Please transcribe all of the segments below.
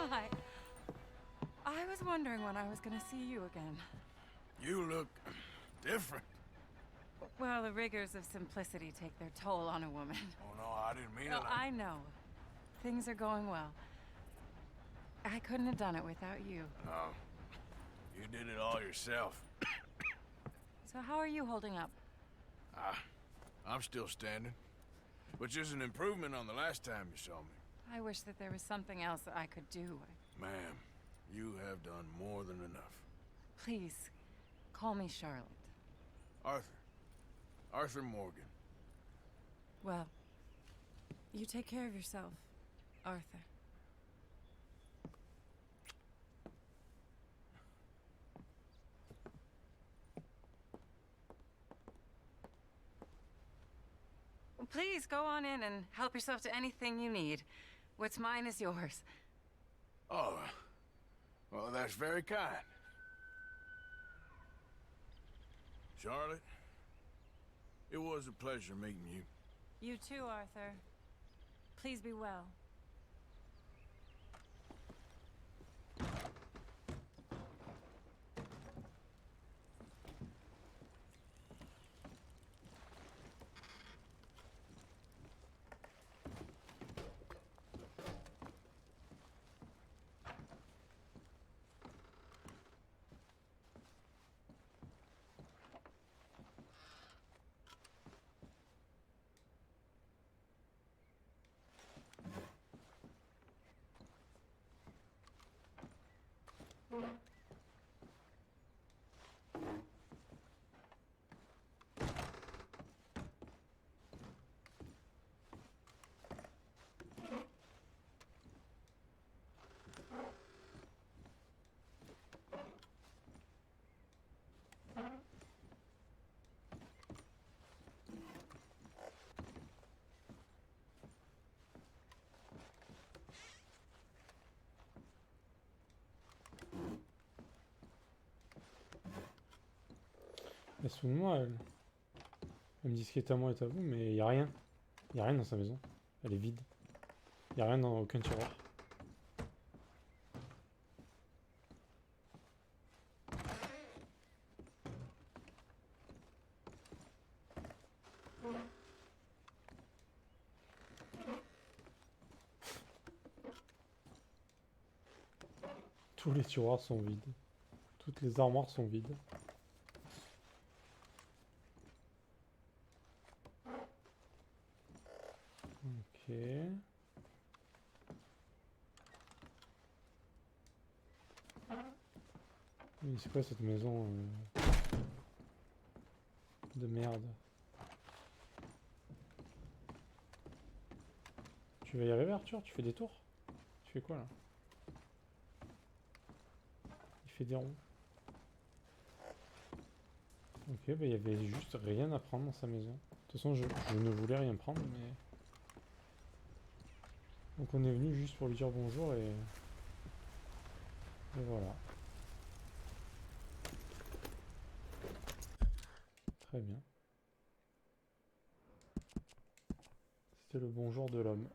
Hi. I was wondering when I was gonna see you again. You look different. Well, the rigors of simplicity take their toll on a woman. Oh no, I didn't mean No, it. I know. Things are going well. I couldn't have done it without you. No, you did it all yourself. So how are you holding up? I'm still standing, which is an improvement on the last time you saw me. I wish that there was something else that I could do. Ma'am, you have done more than enough. Please, call me Charlotte. Arthur. Arthur Morgan. Well, you take care of yourself, Arthur. Well, please go on in and help yourself to anything you need. What's mine is yours. Oh, well, that's very kind. Charlotte, it was a pleasure meeting you. You too, Arthur. Please be well. Elle se fout de moi, elle. Elle me dit ce qui est à moi est à vous, mais y a rien. Y a rien dans sa maison. Elle est vide. Y a rien dans aucun tiroir. Tous les tiroirs sont vides. Toutes les armoires sont vides. Ok. Mais c'est quoi cette maison de merde? Tu vas y arriver, Arthur? Tu fais des tours? Tu fais quoi là? Il fait des ronds. Ok, bah il y avait juste rien à prendre dans sa maison. De toute façon, je ne voulais rien prendre, mais... Donc on est venu juste pour lui dire bonjour et voilà. Très bien. C'était le bonjour de l'homme.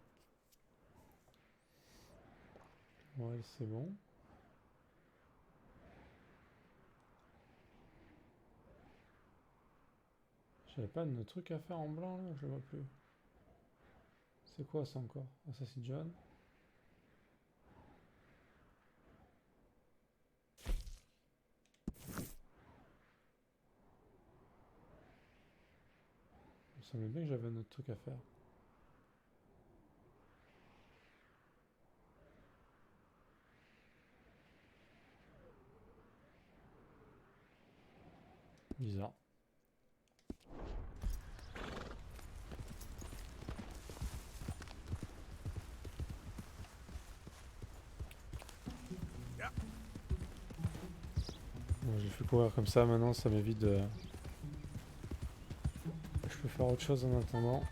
Ouais, c'est bon. J'avais pas de truc à faire en blanc là, je vois plus. C'est quoi ça encore? Ah, ça c'est John. Il me semblait bien que j'avais un autre truc à faire. Bizarre. Bon, j'ai fait courir comme ça, maintenant ça m'évite de... Je peux faire autre chose en attendant.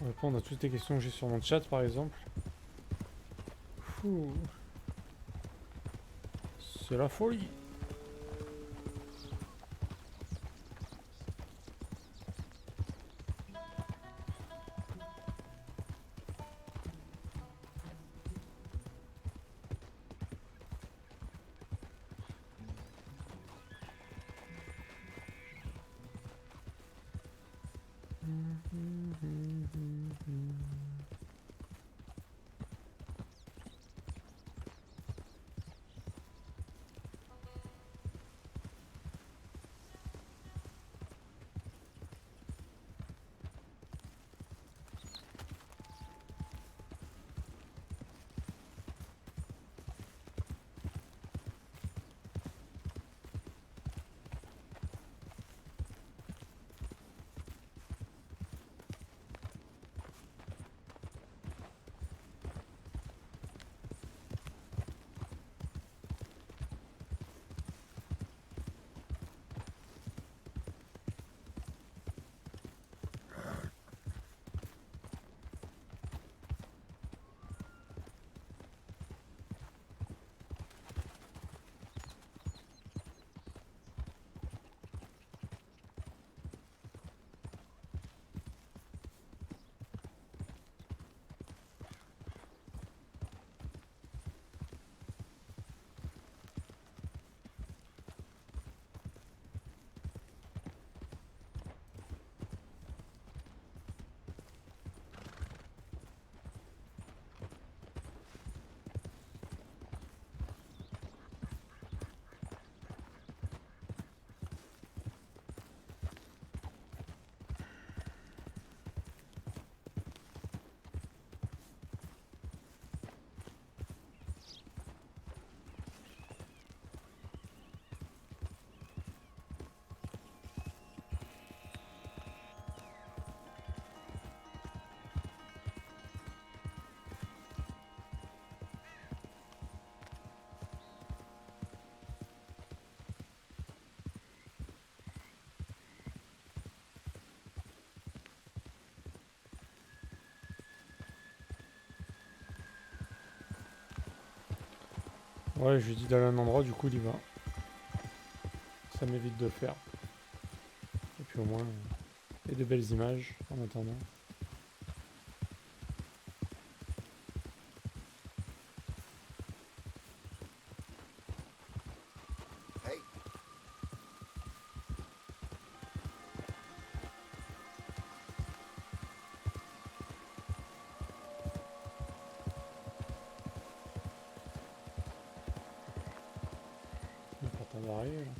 Répondre à toutes les questions que j'ai sur mon chat par exemple. Fou. C'est la folie. Ouais, je lui dis d'aller à un endroit, du coup il y va. Ça m'évite de le faire. Et puis au moins, il y a de belles images en attendant. Hey, Il est pas temps d'arriver là.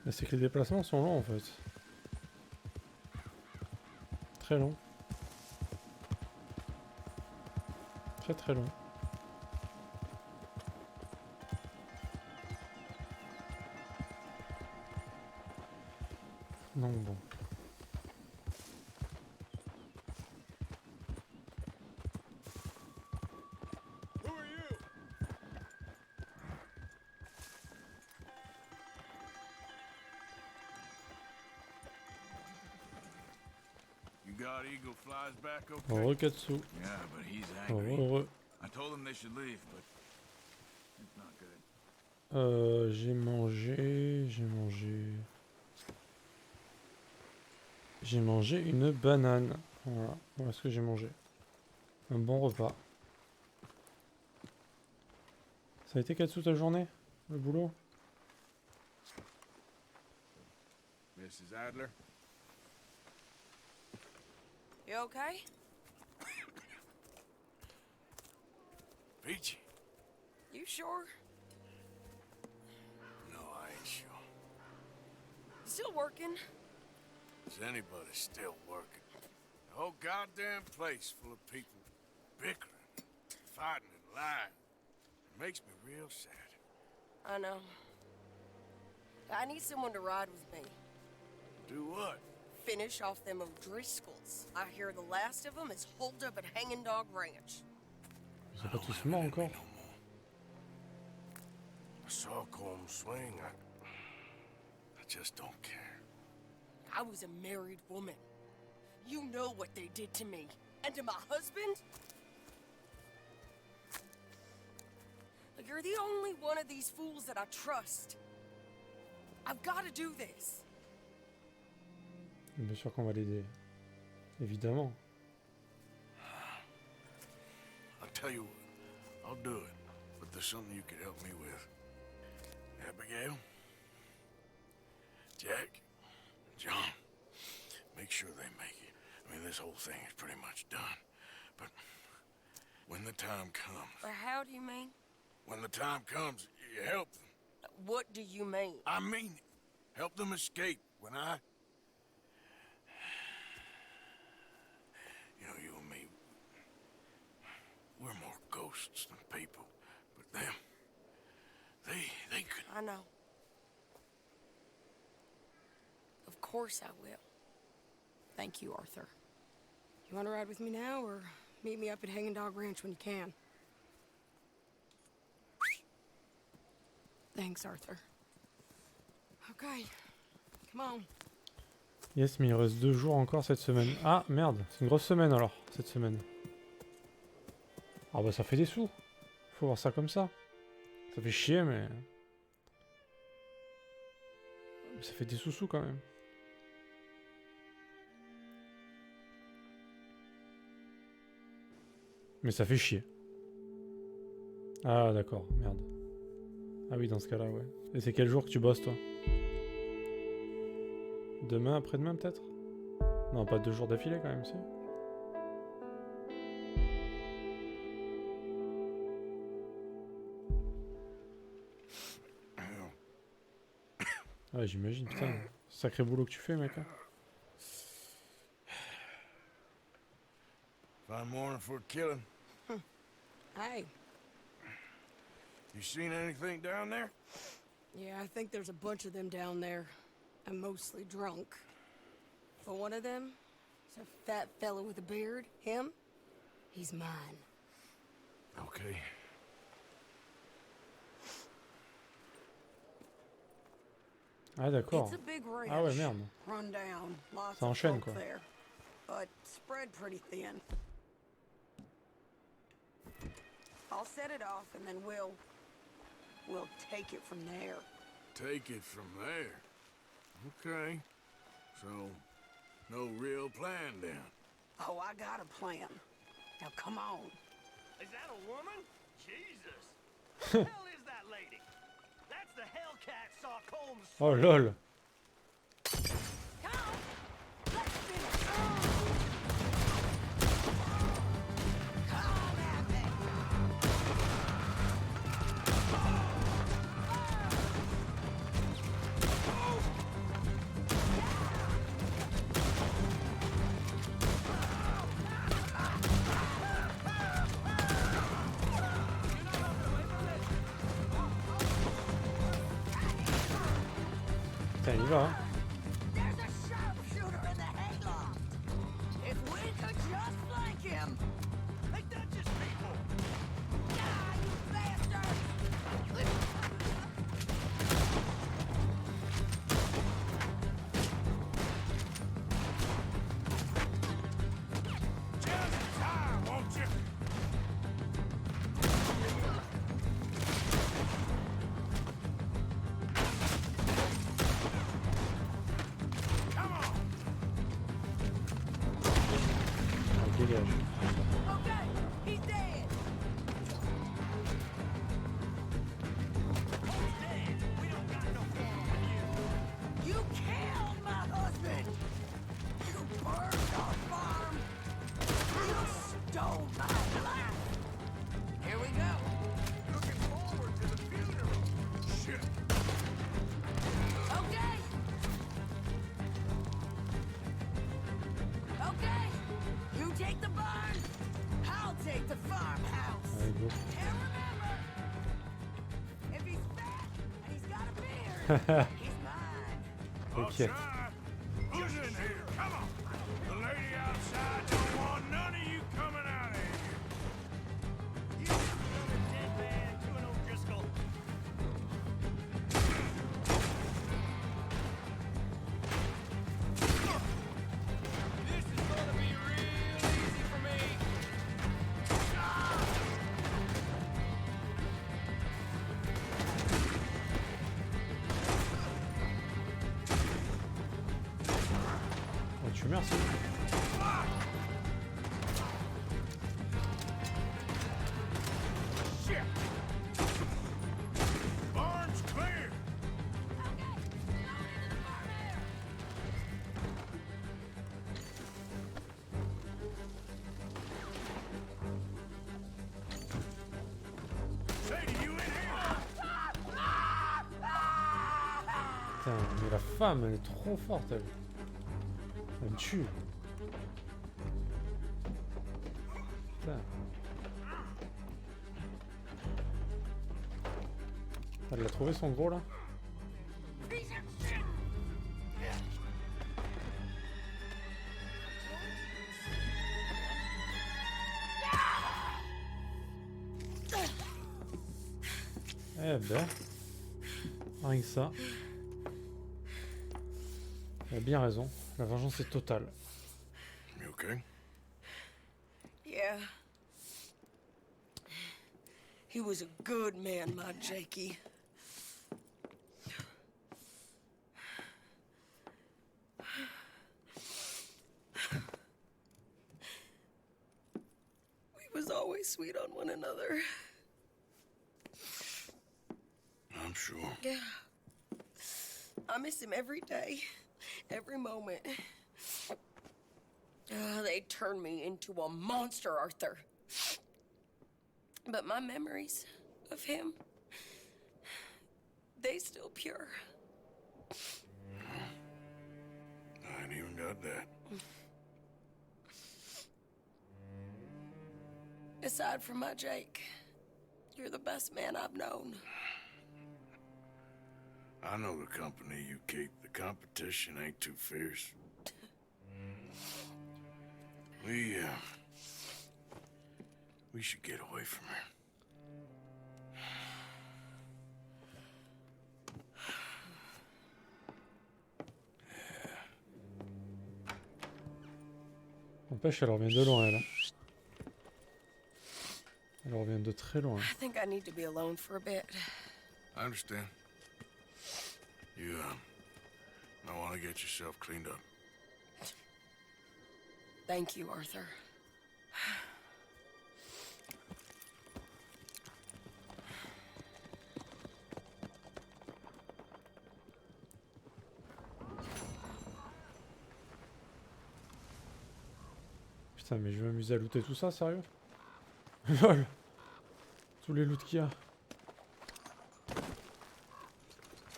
Mais c'est que les déplacements sont longs en fait. Très longs. Très très long. Donc bon. Who are you? You got Eagle Flies back okay? Heureux Katsu. Yeah, but he's angry. Heureux. I told him they should leave, but it's not good. J'ai mangé. J'ai mangé une banane. Voilà. Voilà ce que j'ai mangé. Un bon repas. Ça a été Katsu ta journée? Le boulot? Mrs. Adler? You okay? Peachy? You sure? No, I ain't sure. Still working? Is anybody still working? The whole goddamn place full of people bickering, fighting, and lying. It makes me real sad. I know. I need someone to ride with me. Do what? Finish off them O'Driscolls. I hear the last of them is holed up at Hanging Dog Ranch. Ils sont pas tous morts encore. No more. I saw Colm swing. I just don't care. I was a married woman. You know what they did to me. And to my husband? Like, you're the only one of these fools that I trust. I've got to do this. Bien sûr qu'on va l'aider. Évidemment. I'll tell you what, I'll do it, but there's something you could help me with. Abigail, Jack, John, make sure they make it. I mean, this whole thing is pretty much done. But when the time comes, How do you mean? when the time comes, you help them. What do you mean? I mean it. Help them escape. When I... You know, you and me, we're more ghosts than people. But them, they could... I know. Of course I will. Thank you, Arthur. You want to ride with me now, or meet me up at Hanging Dog Ranch when you can? Thanks, Arthur. Okay, come on. Yes, mais il reste 2 jours encore cette semaine. Ah, merde. C'est une grosse semaine alors, cette semaine. Ah bah ça fait des sous. Faut voir ça comme ça. Ça fait chier, mais... Ça fait des sous-sous quand même. Mais ça fait chier. Ah d'accord, merde. Ah oui, dans ce cas-là, ouais. Et c'est quel jour que tu bosses, toi? Demain, après-demain, peut-être? Non, pas 2 jours d'affilée, quand même, si. Ouais, j'imagine, putain. Sacré boulot que tu fais, mec. Hein. Fine morning for a killing. Hey, You seen anything down there? Yeah, I think there's a bunch of them down there. I'm mostly drunk. But one of them is a fat fella with a beard. Him? He's mine. Okay. Ah d'accord. It's a big ranch. Ah ouais, merde. Run down. Lots Ça of enchaîne, folk quoi. there. But spread pretty thin. I'll set it off and then we'll take it from there. Take it from there. Okay. So, no real plan then. Oh, I got a plan. Now come on. Is that a woman? Jesus. What the hell is that lady? That's the Hellcat saw Combs. Oh lol. Come on. Let's finish. Come at me. Putain, il y va, hein. There's a sharpshooter in the hayloft. If we could just flank him. Ain't that just people? Die, you bastard! Just in time, won't you? Come on! Ah, dégage. Okay, he's dead. Who's dead? We don't got no quarrel with you. You killed my husband. You burned our farm. You stole my life. Here we go. Looking forward to the funeral. Shit. Okay. Okay. You take the barn. I'll take the farmhouse. Allez, go. And remember, if he's fat and he's got a beard, he's mine. I'll Ok. try. Who's in here? Come on. The lady outside don't want none of you coming out of here. You another dead man to an O'Driscoll. This is gonna be real easy for me. Oh, tu merci. Shit. Barn's clear. Sadie, you in here? Putain, mais la femme, elle est trop forte, elle. Elle me tue. Putain. Elle l'a trouvé son gros là? Eh ben, rien que ça. Elle a bien raison, la vengeance est totale. You okay? Yeah. He was a good man, my Jakey. We was always sweet on one another. I'm sure. Yeah. I miss him every day, every moment. They turned me into a monster, Arthur. But my memories of him, they still pure. I ain't even got that. Aside from my Jake, You're the best man I've known. I know the company you keep. The competition ain't too fierce. We should get away from her. N'empêche, elle revient de loin, elle. Hein. Elle revient de très loin. I think I need to be alone for a bit. I understand. You, might want to get yourself cleaned up. Thank you, Arthur. Putain, mais je vais m'amuser à looter tout ça, sérieux? Lol. Tous les loots qu'il y a.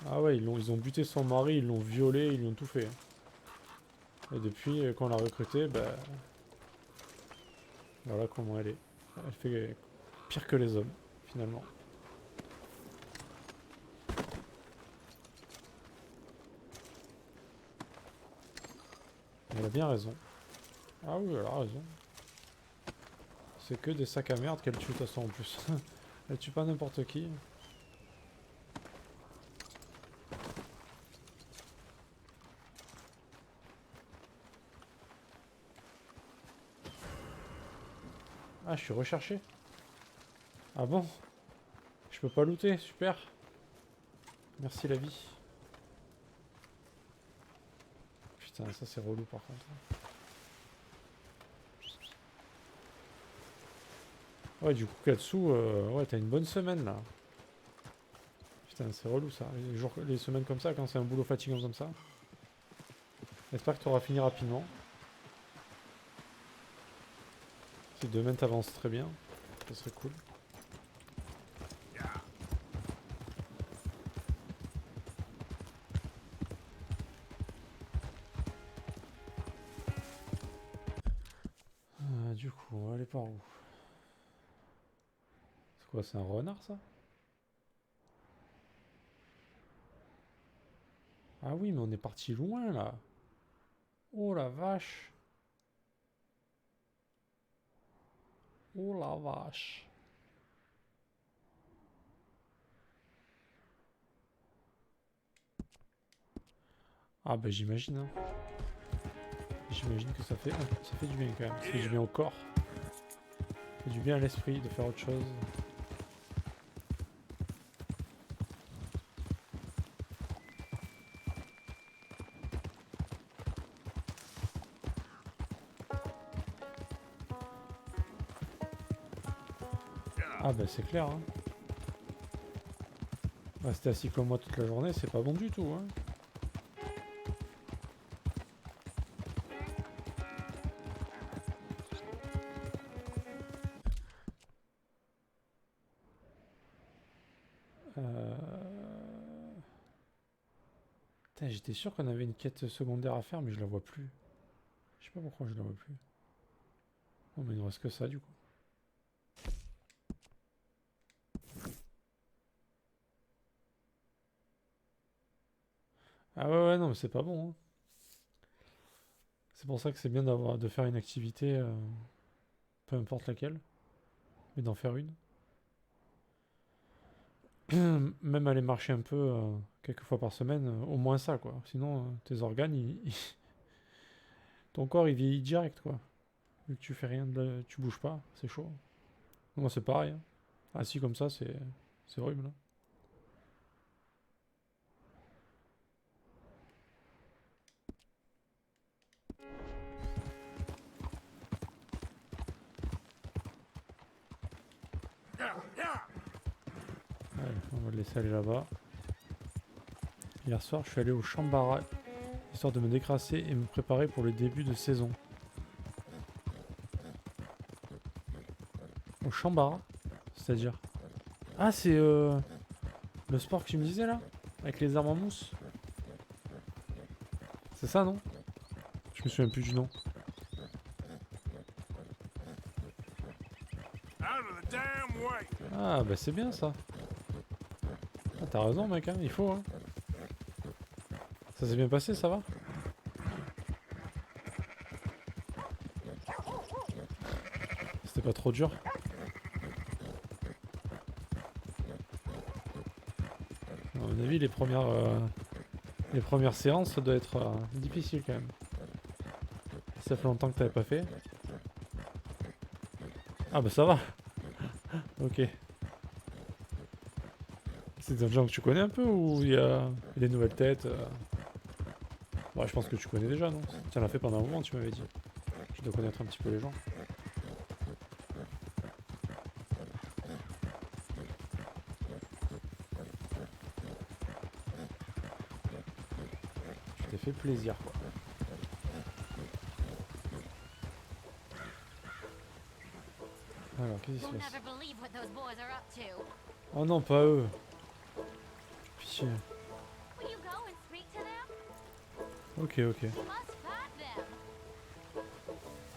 Ah ouais, ils ont buté son mari, ils l'ont violé, ils lui ont tout fait. Et depuis qu'on l'a recrutée, bah... Voilà comment elle est. Elle fait pire que les hommes, finalement. Elle a bien raison. Ah oui, elle a raison. C'est que des sacs à merde qu'elle tue de toute façon en plus. Elle tue pas n'importe qui. Ah, je suis recherché. Ah bon? Je peux pas looter, super. Merci la vie. Putain, ça c'est relou par contre. Ouais, du coup, Katsu, ouais, t'as une bonne semaine là. Putain, c'est relou ça. Les semaines comme ça, quand c'est un boulot fatigant comme ça. J'espère que tu auras fini rapidement. Si demain t'avances très bien, ça serait cool. Du coup, on va aller par où? C'est quoi, c'est un renard ça? Ah oui, mais on est parti loin là. Oh la vache. Oh la vache. Ah bah j'imagine hein. J'imagine que ça fait du bien quand même. Ça fait du bien au corps. Ça fait du bien à l'esprit de faire autre chose. Ah bah c'est clair hein. Rester assis comme moi toute la journée, c'est pas bon du tout hein. Putain, j'étais sûr qu'on avait une quête secondaire à faire, mais je la vois plus. Je sais pas pourquoi je la vois plus. Oh, mais il ne reste que ça du coup. Ah ouais, non, mais c'est pas bon. Hein. C'est pour ça que c'est bien de faire une activité, peu importe laquelle, mais d'en faire une. Même aller marcher un peu quelques fois par semaine, au moins ça quoi. Sinon, tes organes, ton corps il vieillit direct quoi. Vu que tu fais rien, tu bouges pas, c'est chaud. Moi c'est pareil. Hein. Assis comme ça, c'est horrible. Hein. Allez, on va le laisser aller là-bas. Hier soir, je suis allé au Chambara, histoire de me décrasser et me préparer pour le début de saison. Au Chambara? C'est-à-dire? Ah, c'est le sport que tu me disais là? Avec les armes en mousse? C'est ça, non? Je me souviens plus du nom. Out of the damn way. Ah bah c'est bien ça. Ah, t'as raison mec, hein, il faut. Hein. Ça s'est bien passé, ça va? C'était pas trop dur? À mon avis, les premières séances, ça doit être difficile quand même. Ça fait longtemps que t'avais pas fait. Ah bah ça va. Ok. C'est des gens que tu connais un peu ou il y a des nouvelles têtes Ouais, je pense que tu connais déjà, non? Tu en as fait pendant un moment, tu m'avais dit. Tu dois connaître un petit peu les gens. Tu t'es fait plaisir, quoi. Alors, qu'est-ce qui se You'll passe? never believe what those boys are up to. Oh non, pas eux. Pitié. Will you go and speak to them? Ok, ok. You must fight them.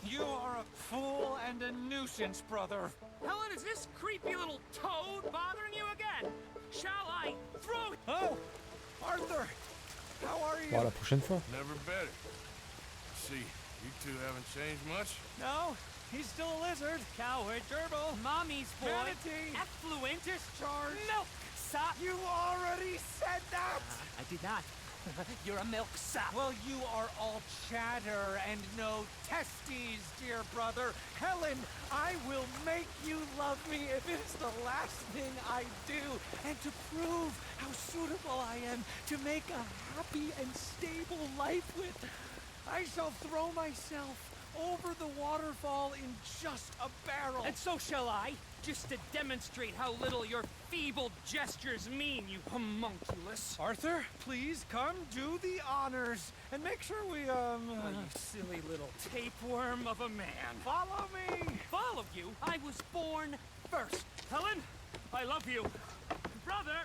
You are a fool and a nuisance, brother. Helen, is this creepy little toad bothering you again? Shall I throw... Oh, Arthur, how are you? Bon, la prochaine fois. Never better. See, you two haven't changed much. No, he's still a lizard. Coward, gerbil, Mommy's boy. manatee. Effluent Discharge. milk sop. You already said that. I did not. You're a milk sop. Well, you are all chatter and no testes, dear brother. Helen, I will make you love me if it's the last thing I do. And to prove how suitable I am to make a happy and stable life with, I shall throw myself over the waterfall in just a barrel. And so shall I, just to demonstrate how little your feeble gestures mean, you homunculus. Arthur, please come do the honors and make sure we, Oh, you silly little tapeworm of a man. follow me. Follow you? I was born first. Helen, I love you. Brother,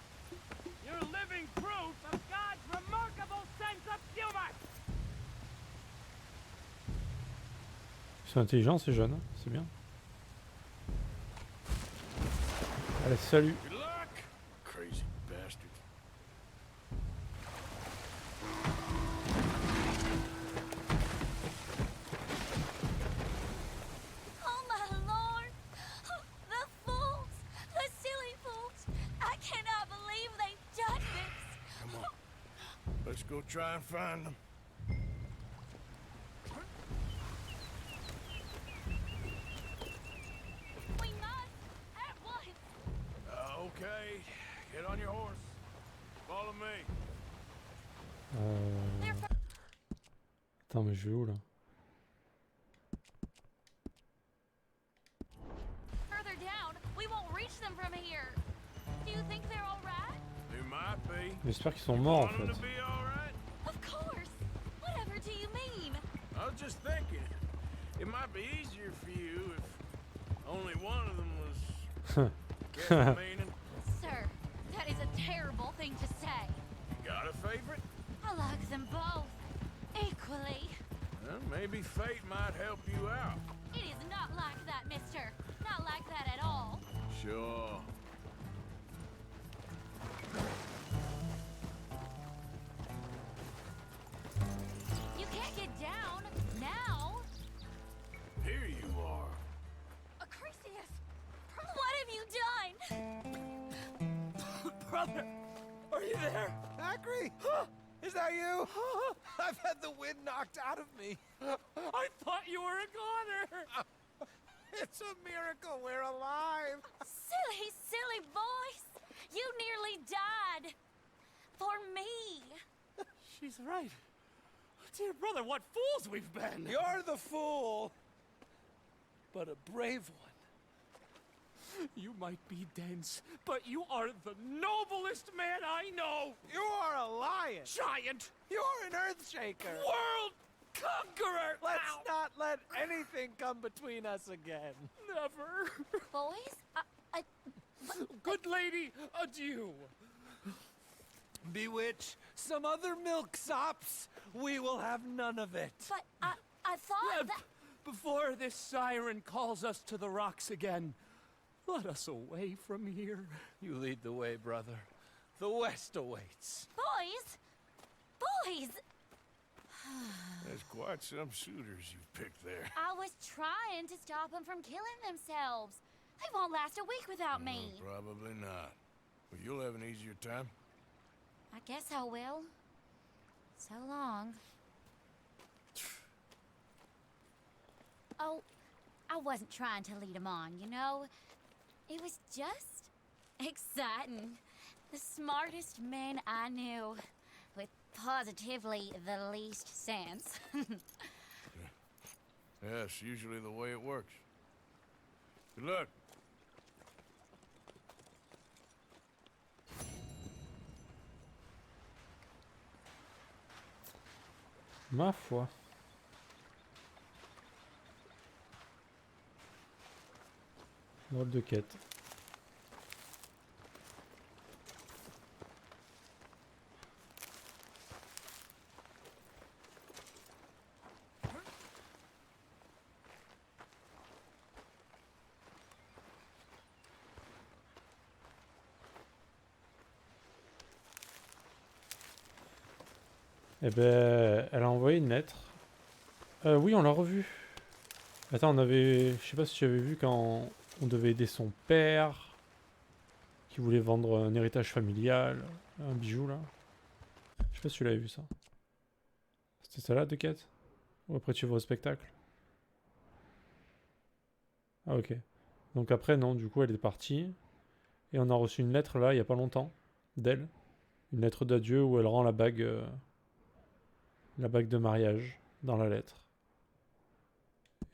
you're living proof of God's remarkable sense of humor. C'est intelligent, c'est jeune, hein, c'est bien. Allez, salut. Good luck, crazy bastard. Oh my lord! The fools! The silly fools! I cannot believe they've done this! Come on. Let's go try and find them. We must at once! Okay. Get on your horse. Follow me. They're Attends, mais je vais où là? further down. We won't reach them from here. Do you think they're all right? They might be. J'espère qu'ils sont morts en Want them fait. to be all right? Of course! Whatever do you mean? I was just thinking. It might be easier for you if only one of them was... Get the meaning? Sir, that is a terrible thing to say. You got a favorite? I like them both. Equally. Well, maybe fate might help you out. It is not like that, mister. Not like that at all. Sure. You can't get down now. Here you are. Acrisius, what have you done? Brother, are you there? Acri? Is that you? I've had the wind knocked out of me. I thought you were a goner. It's a miracle we're alive. Silly, silly voice. You nearly died. For me. She's right. Dear brother, what fools we've been. You're the fool, but a brave one. You might be dense, but you are the noblest man I know. You are a lion. Giant, You're an earthshaker. world conqueror. Let's Ow. not let anything come between us again. Never. Boys, Good lady, adieu. Bewitch some other milksops. We will have none of it. but I thought that... Before this siren calls us to the rocks again, Let us away from here. You lead the way, brother. The West awaits. Boys! Boys! There's quite some suitors you've picked there. I was trying to stop them from killing themselves. They won't last a week without me. Probably not. But you'll have an easier time. I guess I will. So long. Oh, I wasn't trying to lead them on, you know? It was just exciting. The smartest men I knew, with positively the least sense. That's usually the way it works. Good luck. Ma foi. Drôle de quête. Eh ben, elle a envoyé une lettre. Oui, on l'a revu. Attends, on avait... Je sais pas si tu avais vu quand on devait aider son père, qui voulait vendre un héritage familial, un bijou là. Je sais pas si tu l'avais vu ça. C'était ça là de quête? Ou après tu vas au spectacle? Ah ok. Donc après non, du coup elle est partie. Et on a reçu une lettre là, il y a pas longtemps, d'elle. Une lettre d'adieu où elle rend la bague de mariage dans la lettre.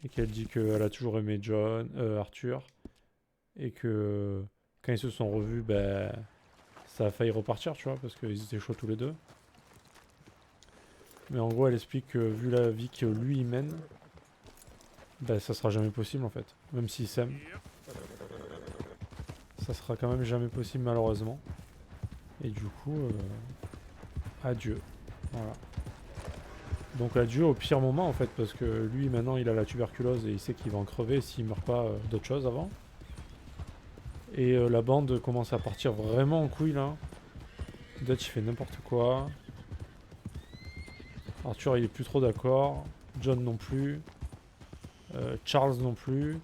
Et qu'elle dit qu'elle a toujours aimé Arthur. Et que quand ils se sont revus, ben, ça a failli repartir, tu vois, parce qu'ils étaient chauds tous les deux. Mais en gros, elle explique que vu la vie que lui il mène, ben, ça sera jamais possible en fait. Même s'ils s'aiment, ça sera quand même jamais possible malheureusement. Et du coup, adieu. Voilà. Donc adieu au pire moment en fait, parce que lui maintenant il a la tuberculose et il sait qu'il va en crever s'il meurt pas d'autre chose avant. Et la bande commence à partir vraiment en couille là. Dutch il fait n'importe quoi. Arthur il est plus trop d'accord. John non plus. Charles non plus.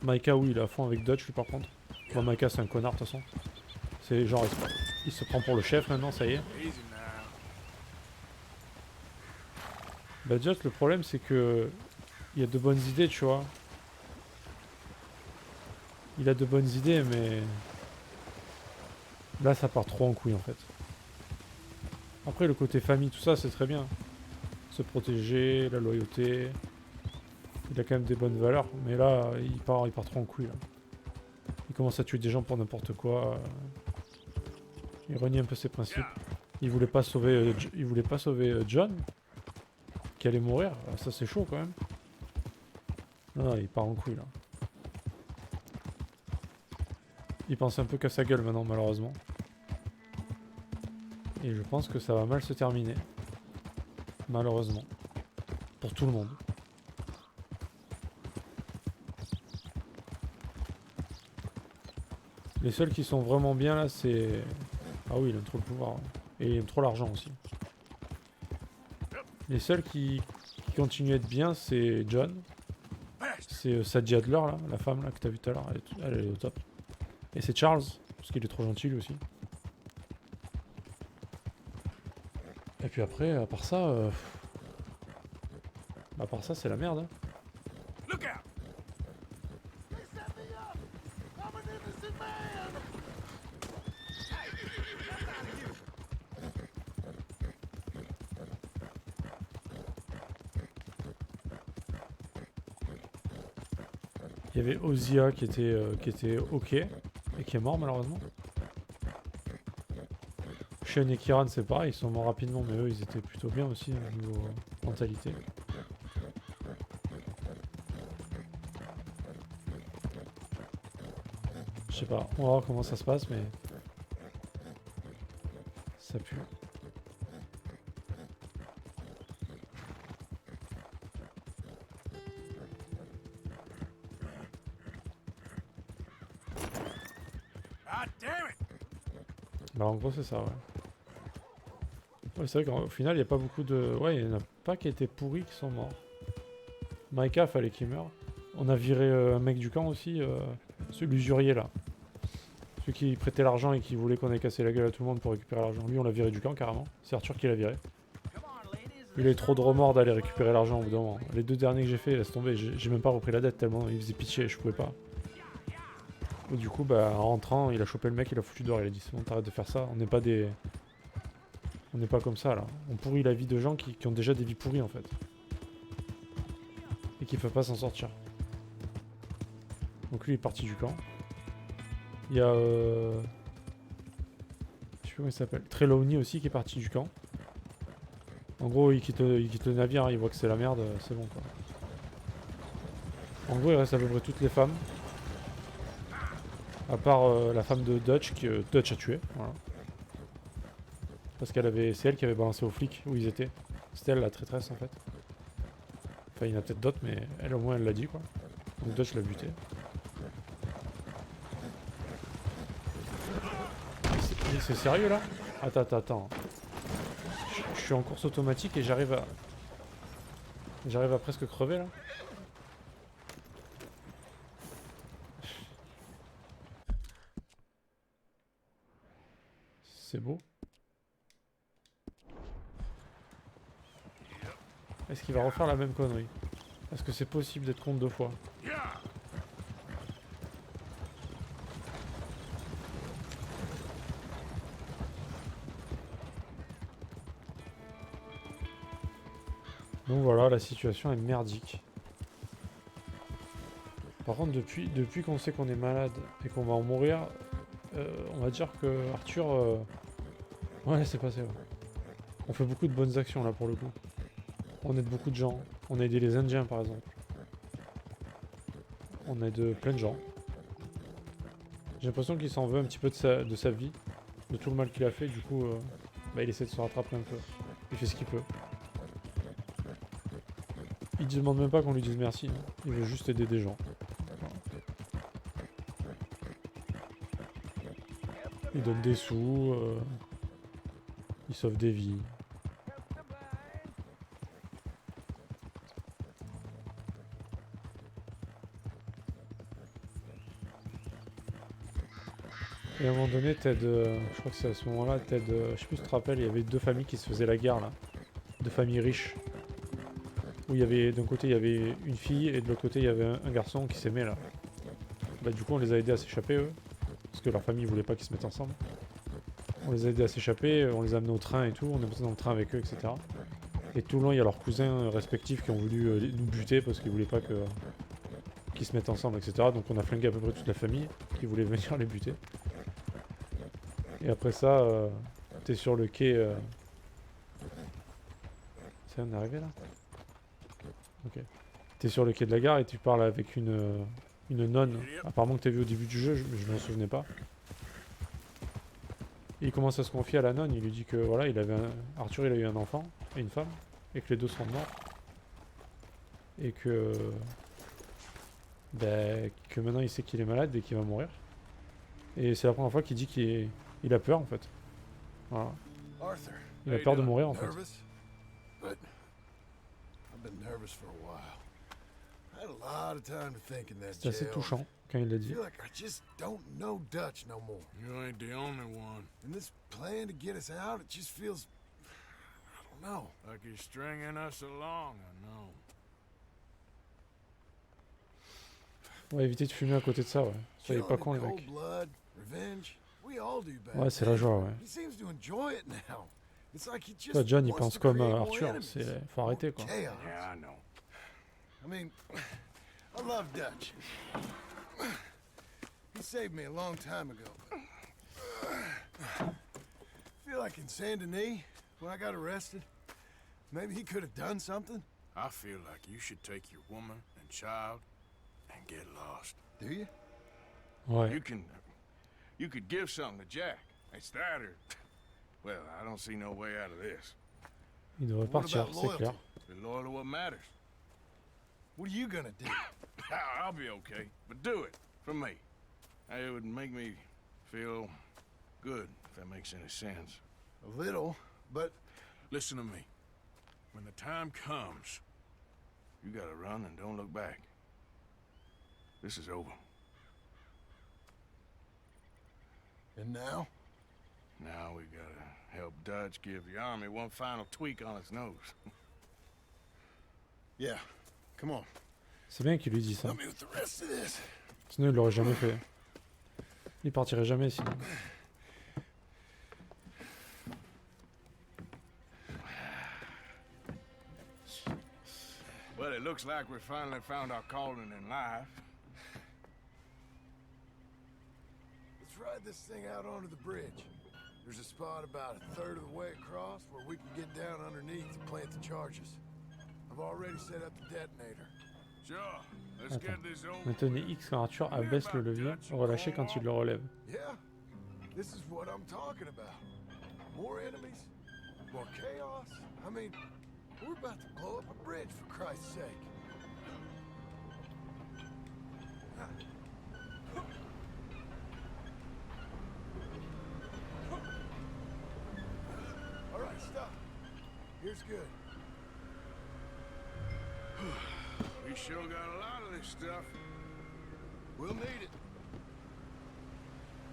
Micah oui il est à fond avec Dutch lui par contre. Bon, Micah c'est un connard de toute façon. C'est genre il se prend pour le chef maintenant, ça y est. Bah Dutch le problème c'est que il y a de bonnes idées tu vois. Il a de bonnes idées mais là ça part trop en couille en fait. Après le côté famille tout ça c'est très bien. Se protéger, la loyauté. Il a quand même des bonnes valeurs mais là il part trop en couille là. Il commence à tuer des gens pour n'importe quoi. Il renie un peu ses principes. Il voulait pas sauver John qui allait mourir. Ça c'est chaud quand même. Non, il part en couille là. Il pense un peu qu'à sa gueule maintenant malheureusement. Et je pense que ça va mal se terminer. Malheureusement. Pour tout le monde. Les seuls qui sont vraiment bien là c'est... Ah oui il aime trop le pouvoir. Et il aime trop l'argent aussi. Les seuls qui continuent à être bien c'est John. C'est Sadie Adler là, la femme là que t'as vu tout à l'heure. Elle est au top. Et c'est Charles, parce qu'il est trop gentil lui aussi. Et puis après, à part ça... À part ça c'est la merde. Hein. Il y avait Ozia qui était ok et qui est mort malheureusement. Sean et Kiran c'est pareil, ils sont morts rapidement mais eux ils étaient plutôt bien aussi au niveau mentalité. Je sais pas, on va voir comment ça se passe mais ça pue. Bah en gros c'est ça, ouais. Ouais, c'est vrai qu'au final, il n'y a pas beaucoup de... Ouais, il n'y en a pas qui étaient pourris qui sont morts. Maïka, fallait qu'il meure. On a viré un mec du camp aussi, l'usurier là. Celui qui prêtait l'argent et qui voulait qu'on ait cassé la gueule à tout le monde pour récupérer l'argent. Lui, on l'a viré du camp carrément. C'est Arthur qui l'a viré. Il a trop de remords d'aller récupérer l'argent au bout d'un moment. Les 2 derniers que j'ai fait, laisse tomber, j'ai même pas repris la dette tellement il faisait pitié, je pouvais pas. Et du coup, bah, en rentrant, il a chopé le mec, il a foutu dehors, il a dit c'est bon, t'arrêtes de faire ça, on n'est pas des... On n'est pas comme ça là. On pourrit la vie de gens qui ont déjà des vies pourries en fait. Et qui peuvent pas s'en sortir. Donc lui il est parti du camp. Il y a... Je sais plus comment il s'appelle. Trelawney aussi qui est parti du camp. En gros il quitte le navire, hein, il voit que c'est la merde, c'est bon quoi. En gros il reste à peu près toutes les femmes. À part la femme de Dutch que Dutch a tué. Voilà. Parce c'est elle qui avait balancé aux flics où ils étaient. C'était elle la traîtresse en fait. Enfin il y en a peut-être d'autres mais elle au moins elle l'a dit quoi. Donc Dutch l'a buté. C'est sérieux là? Attends. Je suis en course automatique et j'arrive à presque crever là. C'est beau. Est-ce qu'il va refaire la même connerie? Est-ce que c'est possible d'être contre 2 fois? Donc voilà, la situation est merdique. Par contre, depuis qu'on sait qu'on est malade et qu'on va en mourir, on va dire que Arthur... Ouais, c'est passé. Ouais. On fait beaucoup de bonnes actions là pour le coup. On aide beaucoup de gens. On a aidé les Indiens par exemple. On aide plein de gens. J'ai l'impression qu'il s'en veut un petit peu de sa vie, de tout le mal qu'il a fait. Du coup, bah, il essaie de se rattraper un peu. Il fait ce qu'il peut. Il ne demande même pas qu'on lui dise merci. Hein. Il veut juste aider des gens. Voilà. Il donne des sous. Il sauve des vies. Et à un moment donné, Ted, je crois que c'est à ce moment-là, Ted, je sais plus si tu te rappelles, il y avait 2 familles qui se faisaient la guerre là. 2 familles riches. Où il y avait, d'un côté il y avait une fille et de l'autre côté il y avait un garçon qui s'aimait là. Bah du coup on les a aidés à s'échapper eux. Parce que leur famille voulait pas qu'ils se mettent ensemble. On les a aidés à s'échapper, on les a amenés au train et tout, on est monté dans le train avec eux, etc. Et tout le long il y a leurs cousins respectifs qui ont voulu nous buter parce qu'ils voulaient pas qu'ils se mettent ensemble, etc. Donc on a flingué à peu près toute la famille qui voulait venir les buter. Et après ça, t'es sur le quai... C'est on est arrivé là? Ok. T'es sur le quai de la gare et tu parles avec une nonne, apparemment que t'as vu au début du jeu, je m'en souvenais pas. Et il commence à se confier à la nonne, il lui dit que voilà, Arthur il a eu un enfant et une femme, et que les 2 sont morts. Et que... Ben, que maintenant il sait qu'il est malade et qu'il va mourir. Et c'est la première fois qu'il dit qu'il a peur en fait. Voilà. Il a peur de mourir en fait. C'est assez touchant quand il l'a dit. You ain't the only one. And this plan to get us out, it just feels, I don't know, like he's stringing us along, I know. On va éviter de fumer à côté de ça, ouais. Soyez pas cons les mecs. Ouais, c'est la joie, ouais. Toi, John, il pense comme Arthur, faut arrêter quoi. Yeah, I know. I mean, I love Dutch. He saved me a long time ago. Feel like in Saint Denis, when I got arrested, maybe he could have done something. I feel like you should take your woman and child and get lost. Do you? Ouais. You could give something to Jack. It's that or, well, I don't see no way out of this. Il devrait partir, c'est clair. Be loyal to what matters. What are you gonna do? I'll be okay, but do it for me. It would make me feel good if that makes any sense. A little, but Listen to me. When the time comes, you gotta run and don't look back. This is over. and now? Now we gotta help Dutch give the army one final tweak on its nose. Yeah, come on. C'est bien qu'il lui dise ça. Help me with the rest of this. Sinon, il l'aurait jamais fait. Il partirait jamais sinon. Well, it looks like we finally found our calling in life. Let's ride this thing out onto the bridge. There's a spot about a third of the way across where we can get down underneath to plant the charges. I've already set up the detonator. Sure. Let's get this over. Maintenez X quand Arthur abaisse le levier, relâchez quand il le relève. Yeah, this is what I'm talking about. More enemies, more chaos. I mean, we're about to blow up a bridge, for Christ's sake. All right, stop. Here's good. We sure got a lot of this stuff. We'll need it.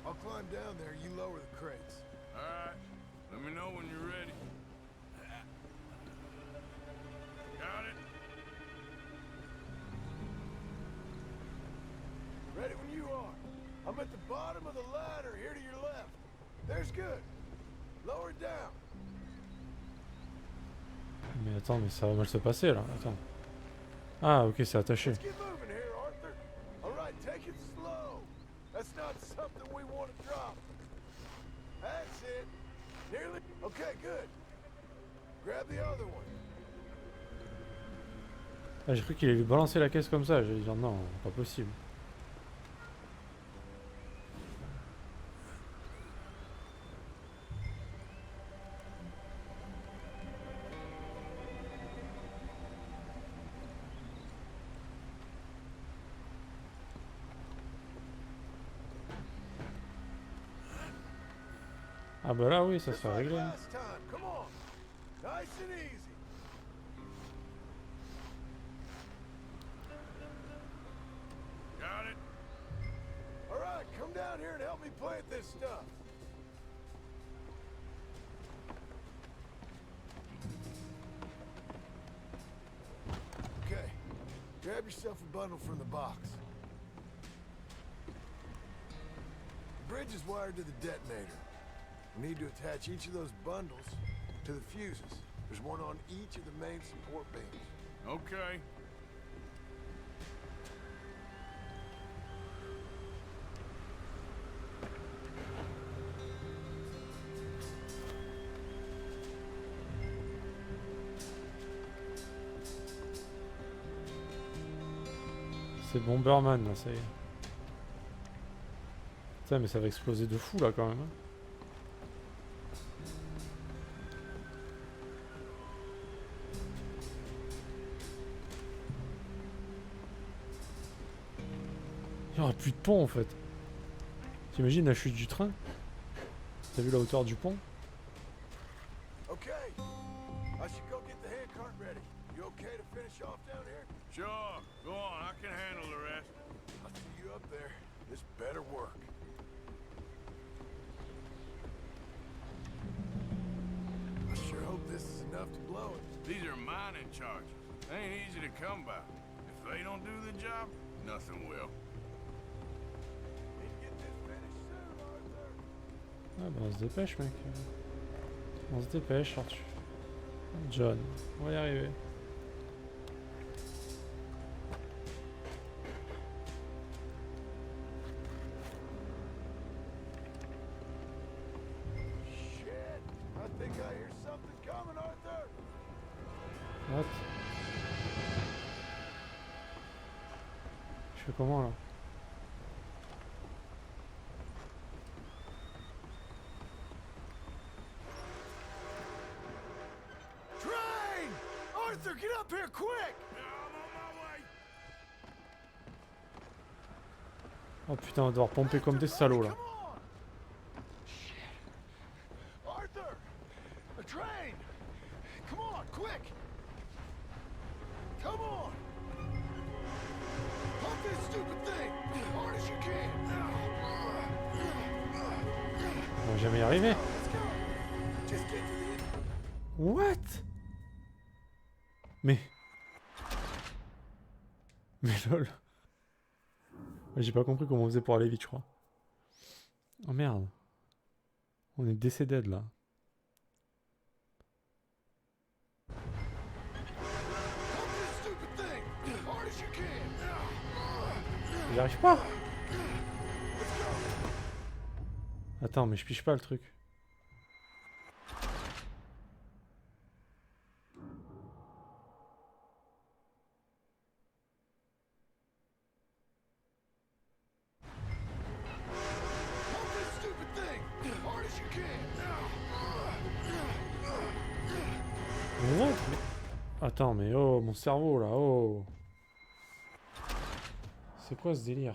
I'll climb down there, you lower the crates. All right. Let me know when you're ready. Got it? Ready when you are. I'm at the bottom of the ladder, here to your left. There's good. Lower it down. Mais attends, mais ça va mal se passer là. Attends. Ah, ok, c'est attaché. Let's get moving here, Arthur. All right, take it slow. That's not something we want to drop. That's it. Nearly. Okay, good. Grab the other one. Ah, j'ai cru qu'il allait lui balancer la caisse comme ça. J'allais dire non, pas possible. Ah bah là oui, ça Just sera like réglé. last time. Come on. Nice and easy. Got it? All right, come down here and help me plant this stuff. Okay, grab yourself a bundle from the box. The bridge is wired to the detonator. We need to attach each of those bundles to the fuses. There's one on each of the main support beams. Okay. C'est Bomberman là, ça y est. Putain, mais ça va exploser de fou là quand même. Hein. Il n'y aura plus de pont en fait. T'imagines la chute du train? T'as vu la hauteur du pont? Okay, I should go get the hand cart ready. You okay to finish off down here? Sure. Go on. I can handle the rest. I'll see you up there. This better work. I sure hope this is enough to blow it. These are mining charges. They ain't easy to come by. If they don't do the job, nothing will. Need to get this finished soon, Arthur. Ah bah on se dépêche mec. On se dépêche Arthur. John, on va y arriver. Shit! I think I hear something coming, Arthur. What? Je fais comment là? Train! Arthur, get up here quick! I'm on my way. Oh putain, on va devoir pomper comme des salauds là. Come on! train! Come on, quick! Come on! Pump this stupid thing as hard as you can! On va jamais y arriver. Let's go! Just get to the end. What? Mais lol. Ouais, j'ai pas compris comment on faisait pour aller vite, je crois. Oh merde. On est décédé de là. Pump this stupid thing as hard as you can! J'y arrive pas. Attends, mais je piche pas le truc. Pump this stupid thing as hard as you can! What? Attends, mais oh, mon cerveau là, oh. C'est quoi ce délire?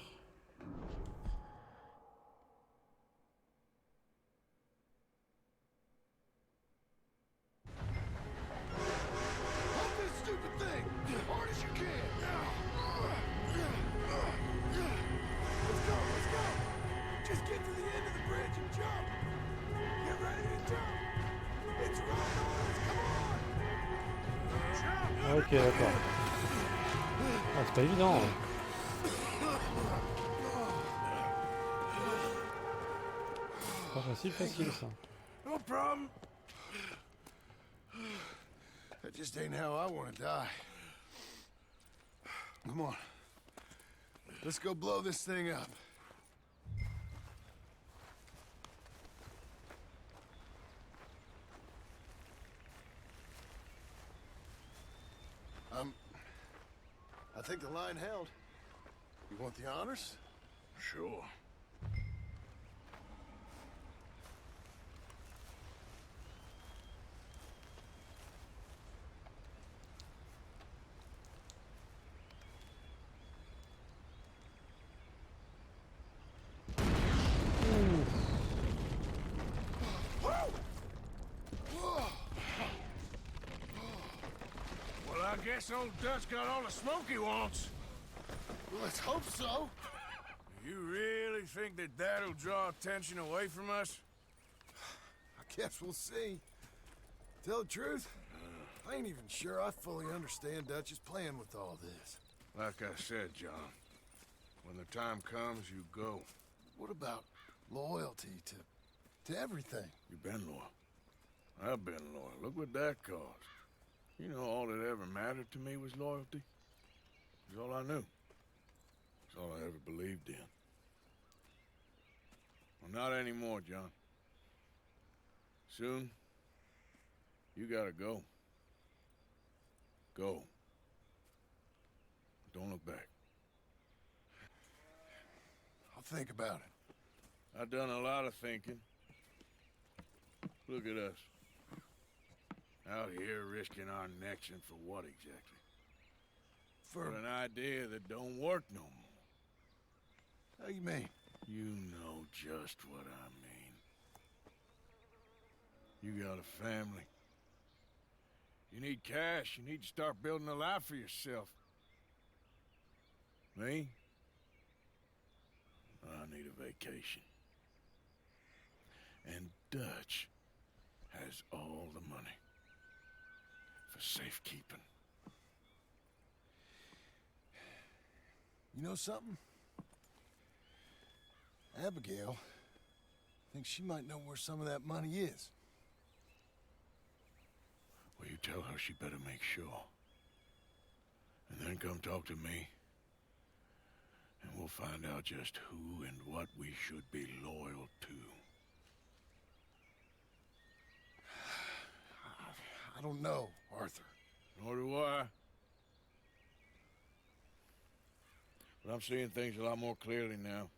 Pump this stupid thing as hard as you can! Let's go, let's go! Just get to the end of the bridge and jump! Get ready to jump! It's right on us, come on! Jump! Ok, d'accord. Ah, c'est pas évident. Pas facile ça. No problem. That just ain't how I want to die. Come on. Let's go blow this thing up. I think the line held. You want the honors? Sure. Well, I guess old Dutch got all the smoke he wants. Well, let's hope so. You really think that that'll draw attention away from us? I guess we'll see. Tell the truth, I ain't even sure I fully understand Dutch's plan with all this. Like I said, John, when the time comes, you go. What about loyalty to everything? You've been loyal. I've been loyal. Look what that cost. You know, all that ever mattered to me was loyalty. It's all I knew. It's all I ever believed in. Well, not anymore, John. Soon, you gotta go. Go. Don't look back. I'll think about it. I've done a lot of thinking. Look at us. Out here risking our necks, and for what exactly? For an idea that don't work no more. How you mean? You know just what I mean. You got a family. You need cash. You need to start building a life for yourself. Me? I need a vacation. And Dutch has all the money for safekeeping. You know something? Abigail thinks she might know where some of that money is. Well, you tell her she better make sure. And then come talk to me. And we'll find out just who and what we should be loyal to. I don't know, Arthur. Nor do I. But I'm seeing things a lot more clearly now.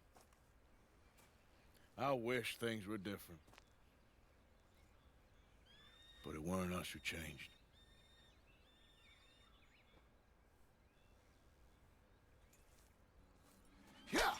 I wish things were different. But it weren't us who changed. Yeah!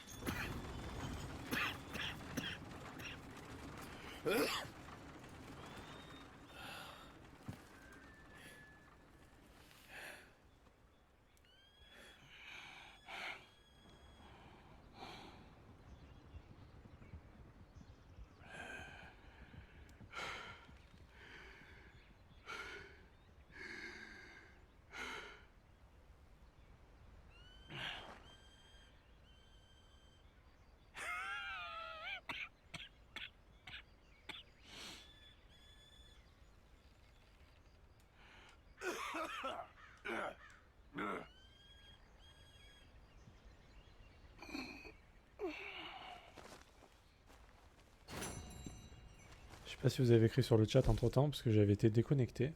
sais pas si vous avez écrit sur le chat entre temps, parce que j'avais été déconnecté.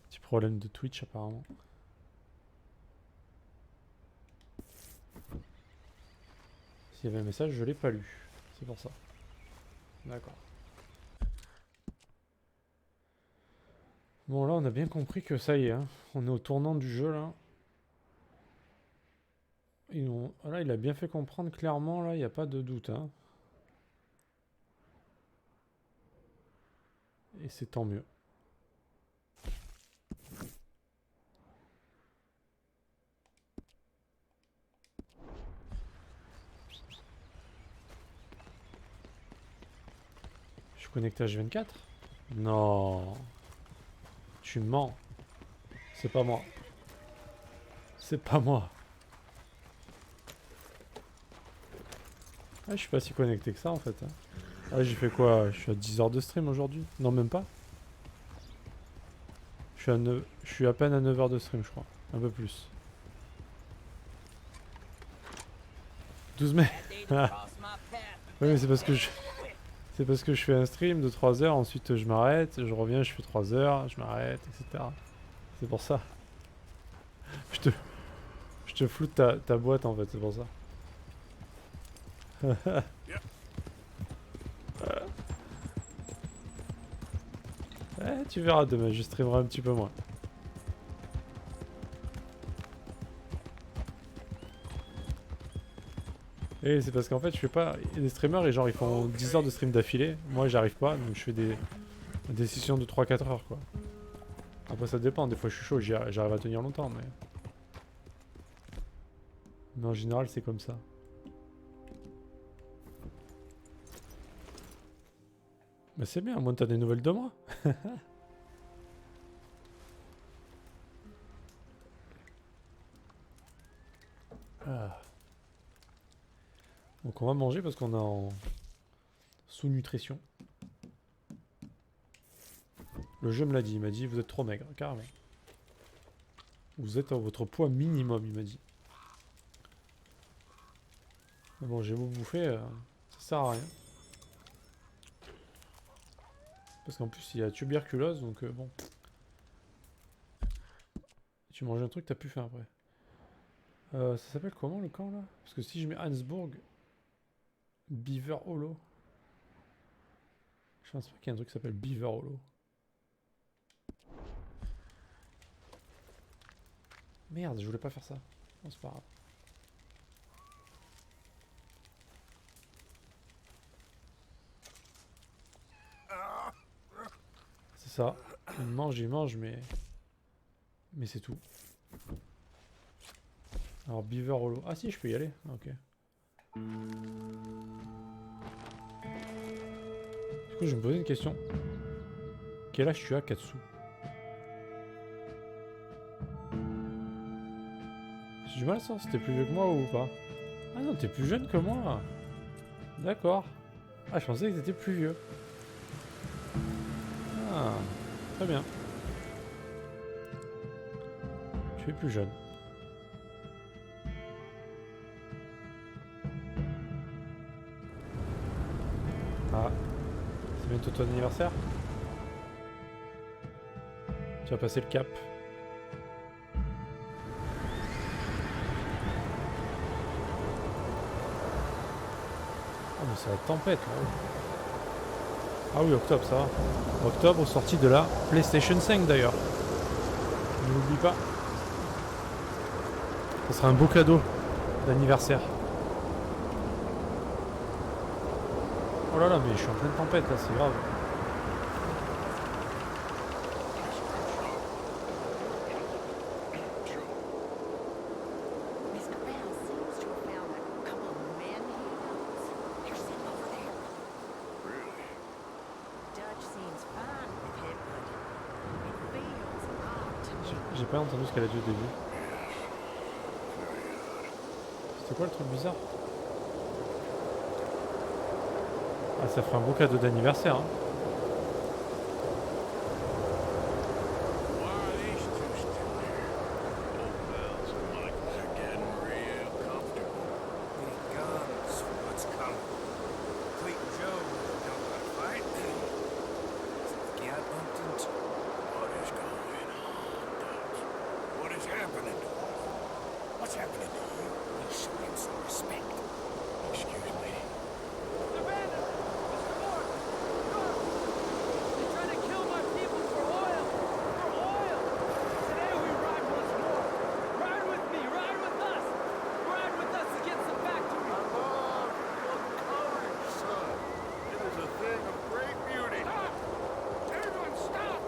Petit problème de Twitch apparemment. S'il y avait un message, je l'ai pas lu. C'est pour ça. D'accord. Bon là on a bien compris que ça y est, hein. On est au tournant du jeu là. Là il a bien fait comprendre clairement, là il n'y a pas de doute. Hein. Et c'est tant mieux. Je suis connecté à H24 ? Non. Tu mens. C'est pas moi. C'est pas moi. Ah, je suis pas si connecté que ça en fait. Hein. Ah, j'ai fait quoi? Je suis à 10 heures de stream aujourd'hui? Non, même pas. Je suis à peine à 9 heures de stream, je crois. Un peu plus. 12 mai. Oui, mais c'est parce que je... C'est parce que je fais un stream de 3 heures, ensuite je m'arrête, je reviens, je fais 3 heures, je m'arrête, etc. C'est pour ça. Je te floute ta boîte en fait, c'est pour ça. Tu verras demain, je streamerai un petit peu moins. Et c'est parce qu'en fait je fais pas... Il y a des streamers et genre ils font 10 heures de stream d'affilée. Moi j'arrive pas, donc je fais des sessions de 3-4 heures quoi. Après ça dépend, des fois je suis chaud, j'arrive à tenir longtemps mais... Mais en général c'est comme ça. Bah c'est bien, au moins t'as des nouvelles de moi. Ah. Donc on va manger parce qu'on est en sous-nutrition. Le jeu me l'a dit, il m'a dit vous êtes trop maigre, carrément. Vous êtes à votre poids minimum, il m'a dit. Mais bon, j'ai beau bouffer, ça sert à rien. Parce qu'en plus il y a tuberculose, donc bon. Tu manges un truc, t'as plus faim après. Ça s'appelle comment le camp là? Parce que si je mets Hansburg, Beaver Hollow. Je pense pas qu'il y a un truc qui s'appelle Beaver Hollow. Merde, je voulais pas faire ça. Bon, c'est pas grave. C'est ça. Il mange, mais c'est tout. Alors Beaver Hollow. Ah si, je peux y aller. Ok. Du coup, je me posais une question. Quel âge tu as, Katsu? J'ai du mal à savoir si t'es plus vieux que moi ou pas. Ah non, t'es plus jeune que moi. D'accord. Ah, je pensais que t'étais plus vieux. Ah, très bien. Tu es plus jeune. Ah, c'est bientôt ton anniversaire? Tu vas passer le cap. Oh mais c'est la tempête là. Ah oui, octobre, ça va. Octobre, sortie de la PlayStation 5 d'ailleurs. Ne l'oublie pas. Ce sera un beau cadeau d'anniversaire. Oh là là, mais je suis en pleine tempête là, c'est grave. J'ai pas entendu ce qu'elle a dit au début. C'était quoi le truc bizarre? Ah, ça ferait un beau cadeau d'anniversaire. Hein. bumped into? What is going on, Dutch? What is happening to us? What's happening to you? We show him some respect. Excuse me. Mr. Bandit! Mr. Morgan! Look! They're trying to kill my people for oil! For oil! Today we ride once more! Ride with me! Ride with us! Ride with us against the factory! I love your courage, son. It is a thing of great beauty. Stop! Everyone stop!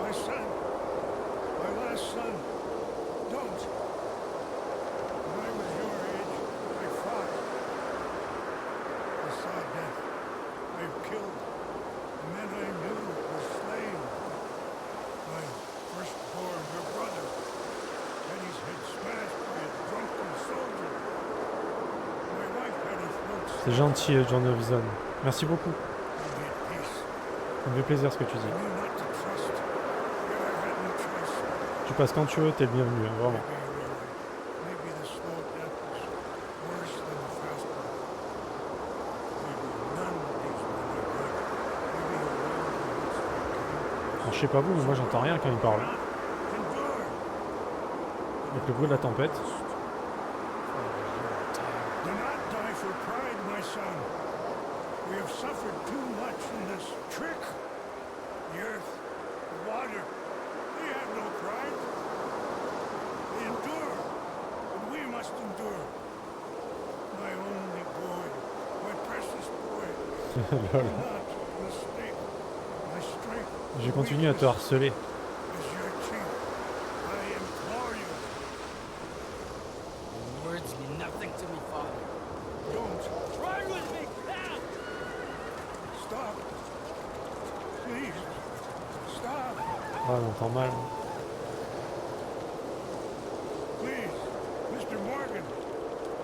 My son. My last son. Don't. When I was your age, I fought. I saw death. I've killed. The men I knew were slain. My firstborn, your brother, had his head smashed by a drunken soldier. My wife had her throat C'est slit. gentil, John Ovison. Merci beaucoup. I made peace. Ça me fait plaisir ce que tu I dis. knew not to trust. Yet I had no choice. Tu passes quand tu veux, t'es le bienvenu, hein, vraiment. Maybe you were right. Maybe the slow death was worse than the fast one. Maybe none of these men are good. Maybe the world needs to Alors, je sais pas vous, mais moi j'entends rien quand il parle. endure. Avec le bruit de la tempête. Do not die for pride, my son. We have suffered too much in this trick. The earth, the water, they have no pride. They endure, and we must endure. My only boy, my precious boy, do Lol. not mistake my strength. Je continue à te harceler. As your chief, I implore you, Words mean nothing to me, Father. don't Ride with me! Now! stop. Please, stop. Ah, on entend mal. Please, Mr. Morgan,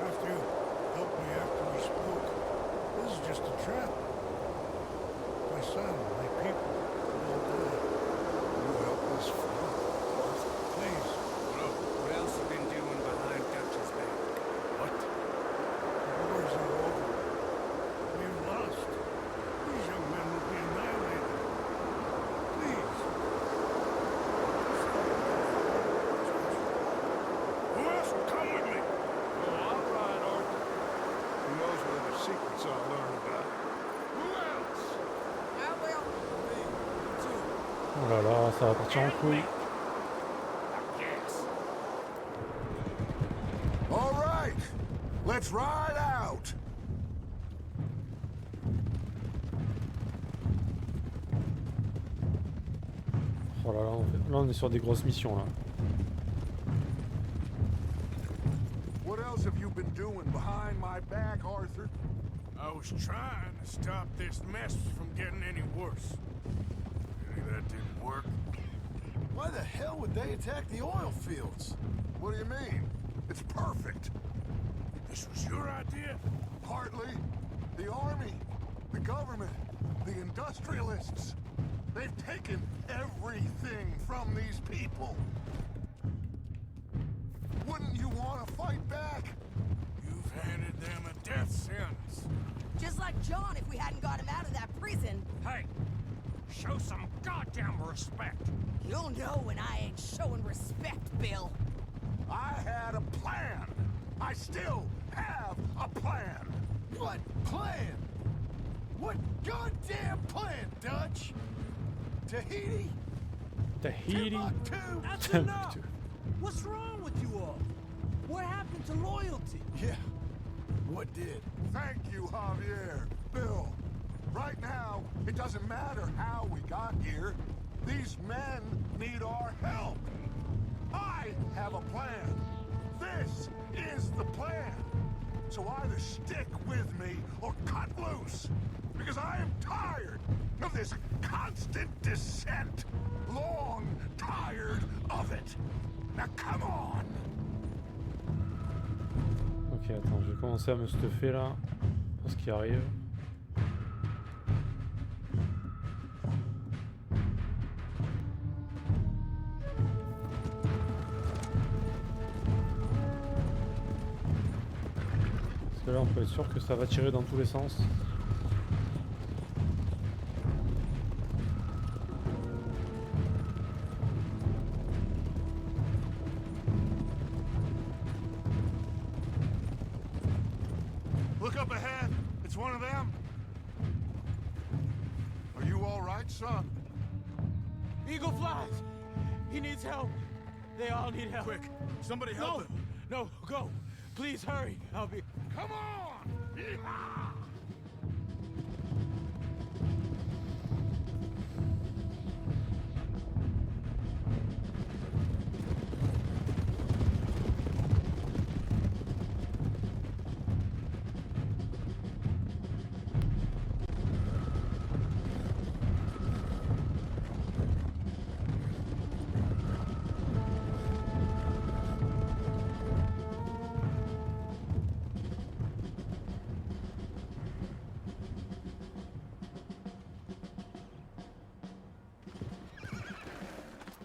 after you helped me after we spoke, this is just a trap. My son, my people, will die. You help us fight. Please, What else you been doing behind Dutch's back? What? the wars are over. We've lost. These young men will be annihilated. Please. Who else will come with me? Oh, all right, Arthur. Who knows what other secrets I'll learn about? Who else? I will. Oh là là, ça va partir en couille. Yes. All right, let's ride out. Oh là là, là on est sur des grosses missions là. What else have you been doing behind my back, Arthur? I was trying to stop this mess from getting any worse. Really, that didn't work. Why the hell would they attack the oil fields? What do you mean? It's perfect. This was your idea? Partly. The army, the government, the industrialists. They've taken everything from these people. Wouldn't you want to fight back? You've handed them a death sentence. Just like John if we hadn't got him out of that prison. Hey! Show some goddamn respect! You'll know when I ain't showing respect, Bill. I had a plan. I still have a plan. What plan? What goddamn plan, Dutch? Tahiti? Tahiti. Timbuktu? That's enough! What's wrong with you all? What happened to loyalty? Yeah. What did? Thank you, Javier. Bill. Right now, it doesn't matter how we got here. These men need our help. I have a plan. This is the plan. So either stick with me or cut loose. Because I am tired of this constant descent. Long tired of it. Now come on. Ok, attends, je vais commencer à me stuffer là. Pour ce qui arrive. Parce que là, on peut être sûr que ça va tirer dans tous les sens. them? Are you all right, son? Eagle flies! He needs help! They all need help. Quick, somebody help him. No, go. Please hurry. I'll be... Come on! Yeehaw!